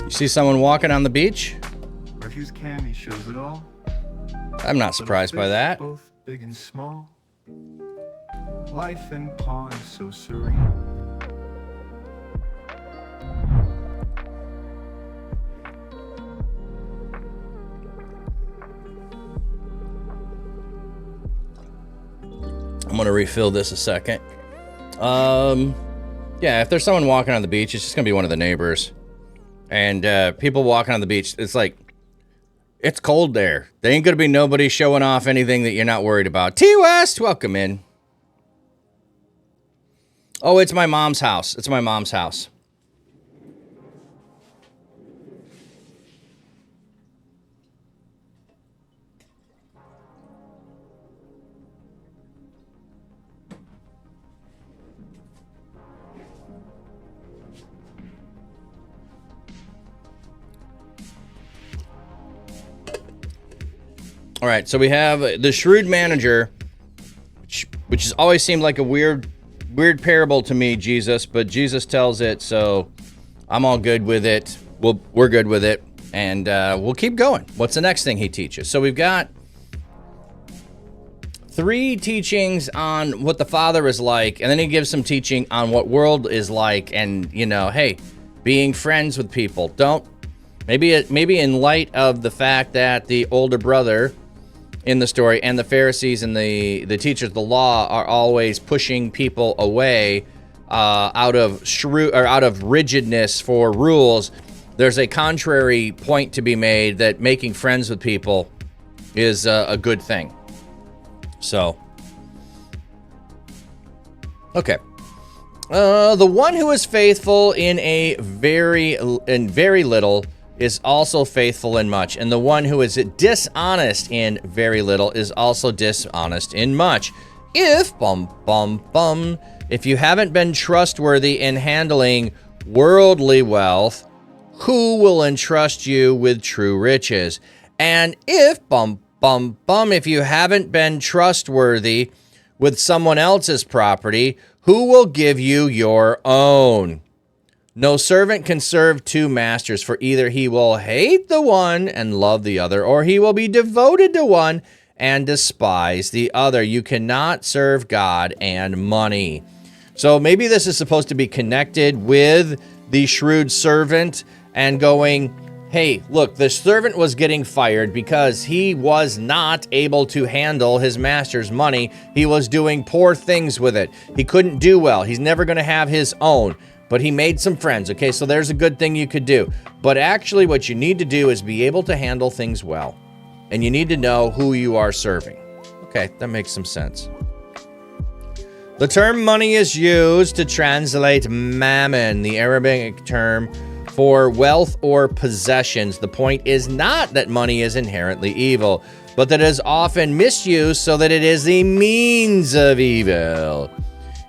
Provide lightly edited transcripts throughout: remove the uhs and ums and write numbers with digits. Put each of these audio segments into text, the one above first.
You see someone walking on the beach? Refuse candy shows it all. I'm not surprised by that. Both big and small. Life in pond so serene. I'm going to refill this a second. Yeah, if there's someone walking on the beach, it's just going to be one of the neighbors. And people walking on the beach, it's like, it's cold there. There ain't going to be nobody showing off anything that you're not worried about. T-West, welcome in. Oh, it's my mom's house. It's my mom's house. All right, so we have the shrewd manager, which has always seemed like a weird parable to me, Jesus, but Jesus tells it, so I'm all good with it. We're good with it, and we'll keep going. What's the next thing he teaches? So we've got 3 teachings on what the Father is like, and then he gives some teaching on what world is like, and, you know, hey, being friends with people. Maybe in light of the fact that the older brother in the story and the Pharisees and the teachers of the law are always pushing people away out of rigidness for rules, there's a contrary point to be made that making friends with people is a good thing. So, okay. The one who is faithful in very little is also faithful in much, and the one who is dishonest in very little is also dishonest in much. If you haven't been trustworthy in handling worldly wealth, who will entrust you with true riches? And if you haven't been trustworthy with someone else's property, who will give you your own? No servant can serve 2 masters, for either he will hate the one and love the other, or he will be devoted to one and despise the other. You cannot serve God and money. So maybe this is supposed to be connected with the shrewd servant and going, hey, look, the servant was getting fired because he was not able to handle his master's money. He was doing poor things with it. He couldn't do well. He's never going to have his own. But he made some friends, okay? So there's a good thing you could do. But actually what you need to do is be able to handle things well. And you need to know who you are serving. Okay, that makes some sense. The term money is used to translate mammon, the Arabic term for wealth or possessions. The point is not that money is inherently evil, but that it is often misused so that it is the means of evil.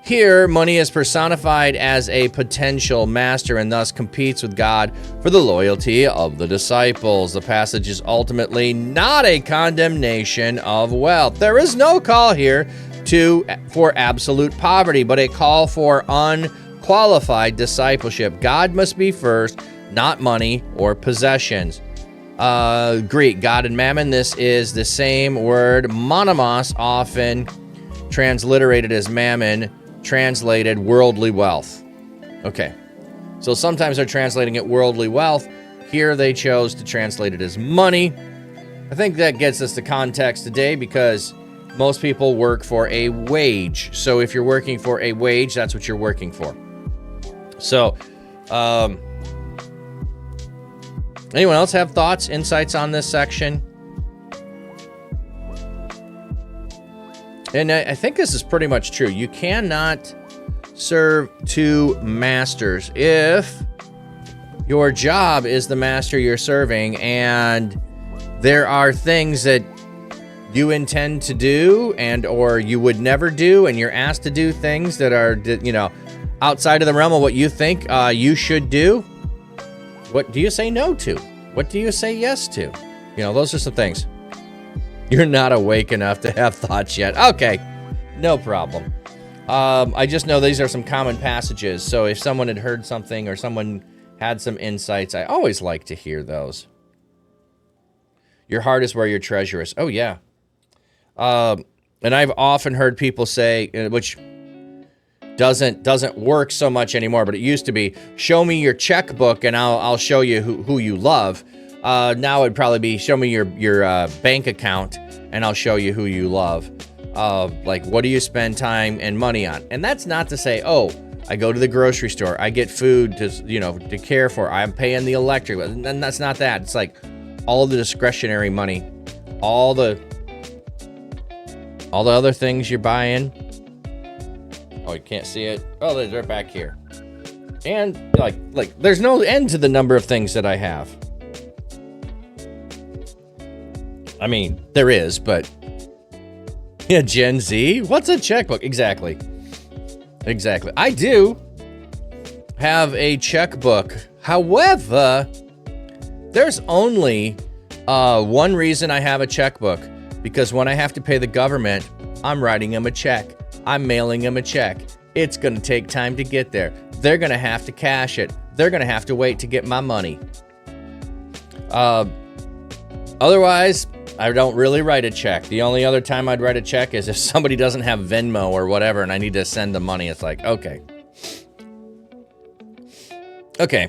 Here, money is personified as a potential master and thus competes with God for the loyalty of the disciples. The passage is ultimately not a condemnation of wealth. There is no call here for absolute poverty, but a call for unqualified discipleship. God must be first, not money or possessions. Greek, God and mammon, this is the same word, monomos, often transliterated as mammon, translated worldly wealth. Okay, so sometimes they're translating it worldly wealth. Here they chose to translate it as money. I think that gets us the context today because most people work for a wage. So if you're working for a wage, that's what you're working for. So, anyone else have thoughts, insights on this section? And I think this is pretty much true. You cannot serve 2 masters. If your job is the master you're serving and there are things that you intend to do and or you would never do, and you're asked to do things that are, you know, outside of the realm of what you think you should do, what do you say no to? What do you say yes to? You know, those are some things. You're not awake enough to have thoughts yet. Okay, no problem. I just know these are some common passages. So if someone had heard something or someone had some insights. I always like to hear those. Your heart is where your treasure is. Oh, yeah. And I've often heard people say, which doesn't work so much anymore, but it used to be, show me your checkbook and I'll show you who you love. Now it'd probably be, show me your bank account and I'll show you who you love. Like, what do you spend time and money on? And that's not to say, oh, I go to the grocery store, I get food to care for, I'm paying the electric, and that's not that. It's like all the discretionary money, all the other things you're buying. Oh, you can't see it. Oh, they're back here. And like there's no end to the number of things that I have. I mean, there is, but yeah, Gen Z, what's a checkbook? Exactly. I do have a checkbook. However, there's only one reason I have a checkbook, because when I have to pay the government, I'm writing them a check. I'm mailing them a check. It's going to take time to get there. They're going to have to cash it. They're going to have to wait to get my money. Otherwise, I don't really write a check. The only other time I'd write a check is if somebody doesn't have Venmo or whatever and I need to send them money. It's like, okay. Okay.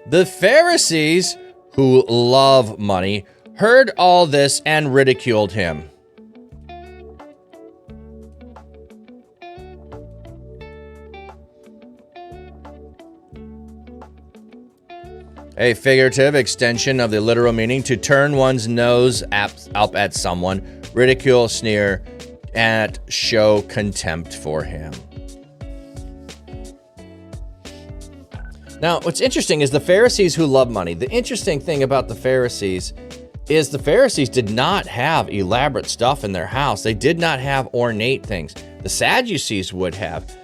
The Pharisees, who love money, heard all this and ridiculed him. A figurative extension of the literal meaning, to turn one's nose up at someone, ridicule, sneer, and show contempt for him. Now, what's interesting is the Pharisees who love money. The interesting thing about the Pharisees is the Pharisees did not have elaborate stuff in their house. They did not have ornate things. The Sadducees would have.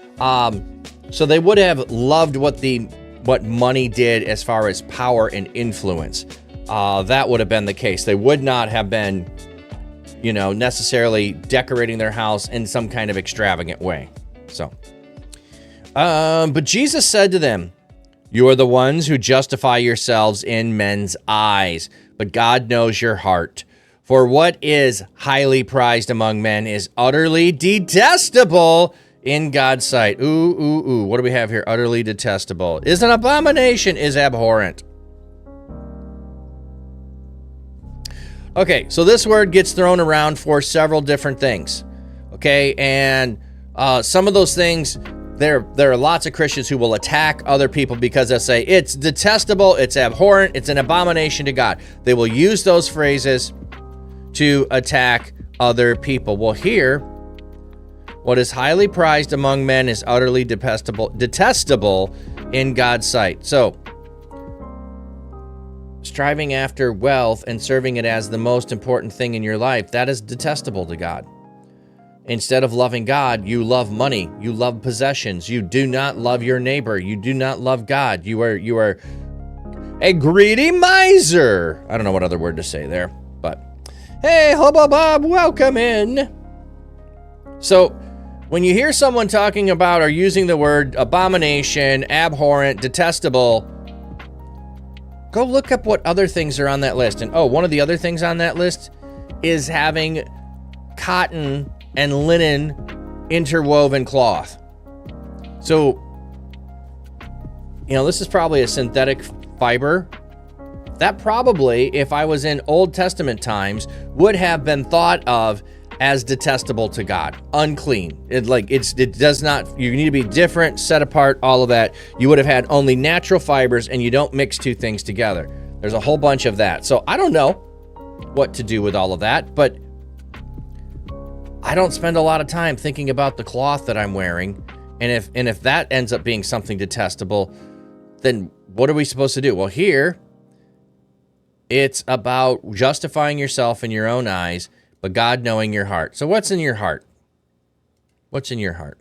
So they would have loved what money did as far as power and influence. That would have been the case. They would not have been, necessarily decorating their house in some kind of extravagant way. So, but Jesus said to them, "You are the ones who justify yourselves in men's eyes, but God knows your heart. For what is highly prized among men is utterly detestable in God's sight." Ooh. What do we have here? Utterly detestable. Is an abomination, is abhorrent. Okay, so this word gets thrown around for several different things. Okay, and some of those things, there are lots of Christians who will attack other people because they'll say, it's detestable, it's abhorrent, it's an abomination to God. They will use those phrases to attack other people. Well, here, what is highly prized among men is utterly detestable in God's sight. So, striving after wealth and serving it as the most important thing in your life, that is detestable to God. Instead of loving God, you love money, you love possessions, you do not love your neighbor, you do not love God, you are a greedy miser. I don't know what other word to say there, but hey, Hubba Bob, welcome in. So, when you hear someone talking about or using the word abomination, abhorrent, detestable, go look up what other things are on that list. And one of the other things on that list is having cotton and linen interwoven cloth. So, this is probably a synthetic fiber. That probably, if I was in Old Testament times, would have been thought of as detestable to God, unclean. It does not, you need to be different, set apart, all of that. You would have had only natural fibers and you don't mix two things together. There's a whole bunch of that. So I don't know what to do with all of that, but I don't spend a lot of time thinking about the cloth that I'm wearing. And if that ends up being something detestable, then what are we supposed to do? Well, here, it's about justifying yourself in your own eyes, but God knowing your heart. So what's in your heart? What's in your heart?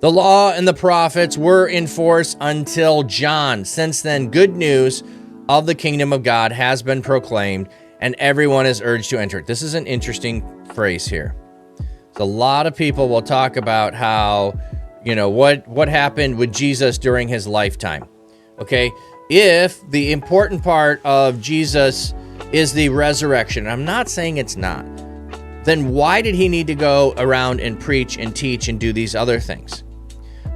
The law and the prophets were in force until John. Since then, good news of the kingdom of God has been proclaimed, and everyone is urged to enter it. This is an interesting phrase here. So a lot of people will talk about how, what happened with Jesus during his lifetime. Okay, if the important part of Jesus is the resurrection, I'm not saying it's not, then why did he need to go around and preach and teach and do these other things?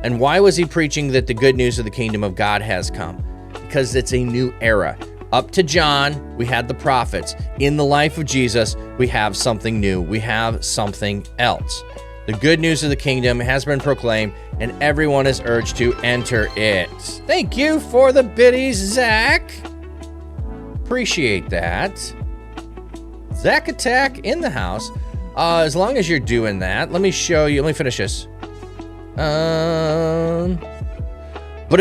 And why was he preaching that the good news of the kingdom of God has come? Because it's a new era. Up to John, we had the prophets. In the life of Jesus, we have something new. We have something else. The good news of the kingdom has been proclaimed, and everyone is urged to enter it. Thank you for the biddies, Zach. Appreciate that. Zach Attack in the house. As long as you're doing that, let me show you. Let me finish this. But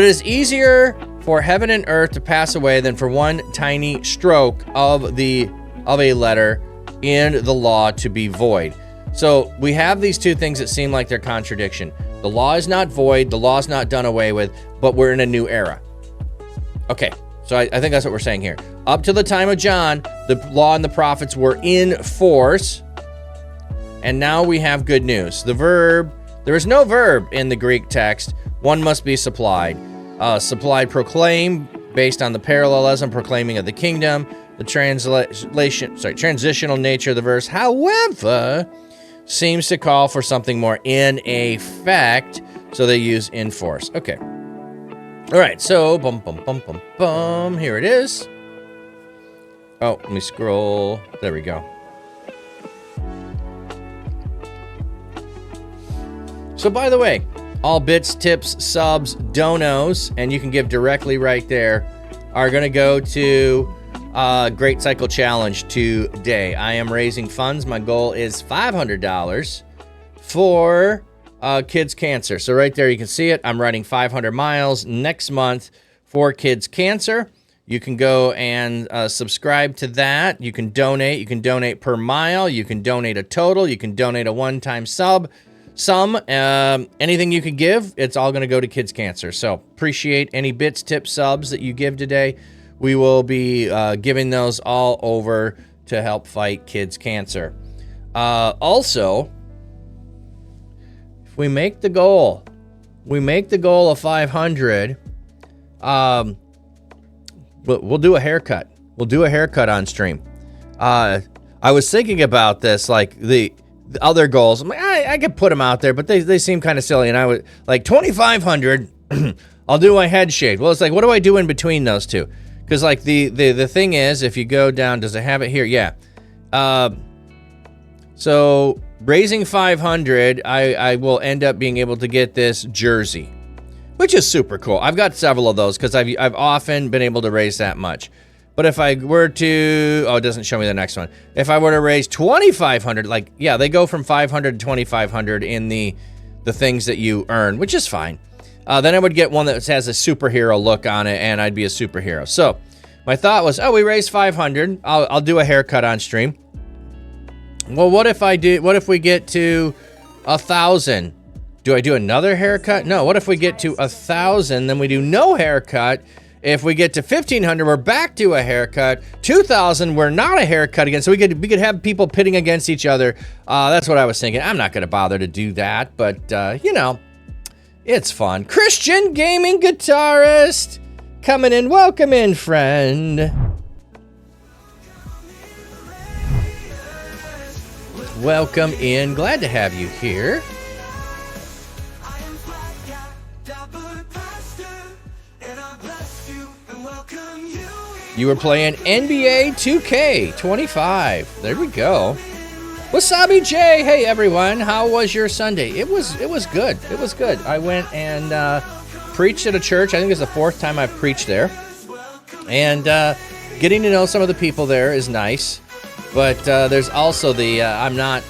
it is easier for heaven and earth to pass away than for one tiny stroke of a letter in the law to be void. So we have these two things that seem like they're contradiction. The law is not void, the law is not done away with, but we're in a new era. Okay, so I think that's what we're saying here. Up to the time of John, the law and the prophets were in force, and now we have good news. The verb, there is no verb in the Greek text. One must be supplied. Supplied proclaim, based on the parallelism, proclaiming of the kingdom. The transitional nature of the verse, however, seems to call for something more in effect, so they use in force. Okay. All right, so here it is. Oh, let me scroll. There we go. So by the way, all bits, tips, subs, donos, and you can give directly right there, are going to go to Great Cycle Challenge today. I am raising funds. My goal is $500 for kids' cancer. So right there, you can see it. I'm riding 500 miles next month for kids' cancer. You can go and subscribe to that. You can donate. You can donate per mile. You can donate a total. You can donate a one-time sum. Anything you can give, it's all going to go to kids' cancer. So appreciate any bits, tips, subs that you give today. We will be giving those all over to help fight kids' cancer. Also, if we make the goal of 500, we'll do a haircut. We'll do a haircut on stream. I was thinking about this, like the other goals. I'm like, I could put them out there, but they seem kind of silly. And I would like 2,500. I'll do my head shaved. Well, it's like, what do I do in between those two? Because like the thing is, if you go down, does it have it here? Yeah. So raising 500, I will end up being able to get this jersey, which is super cool. I've got several of those because I've often been able to raise that much. But if I were to, it doesn't show me the next one. If I were to raise 2,500, like, yeah, they go from 500 to 2,500 in the things that you earn, which is fine. Then I would get one that has a superhero look on it, and I'd be a superhero. So my thought was, we raised 500. I'll do a haircut on stream. Well, what if we get to 1,000? Do I do another haircut? No. What if we get to 1,000, then we do no haircut? If we get to 1,500, we're back to a haircut. 2,000, we're not a haircut again. So we could have people pitting against each other. That's what I was thinking. I'm not going to bother to do that, but it's fun. Christian gaming guitarist coming in. Welcome in, friend. Welcome in. Glad to have you here. You were playing NBA 2K25. There we go. Wasabi J, hey everyone, how was your Sunday? It was good. It was good. I went and preached at a church. I think it's the 4th time I've preached there. And getting to know some of the people there is nice. But there's also it's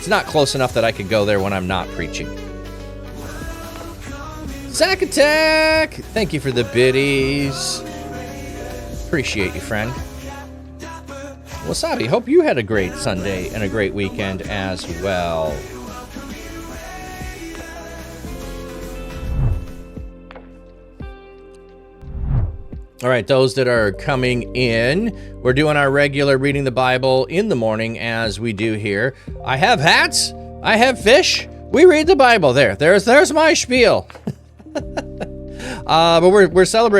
not close enough that I could go there when I'm not preaching. Zack Attack, thank you for the biddies. Appreciate you, friend. Wasabi, hope you had a great Sunday and a great weekend as well. All right, those that are coming in, we're doing our regular reading the Bible in the morning as we do here. I have hats, I have fish, We read the Bible. There's my spiel. But we're celebrating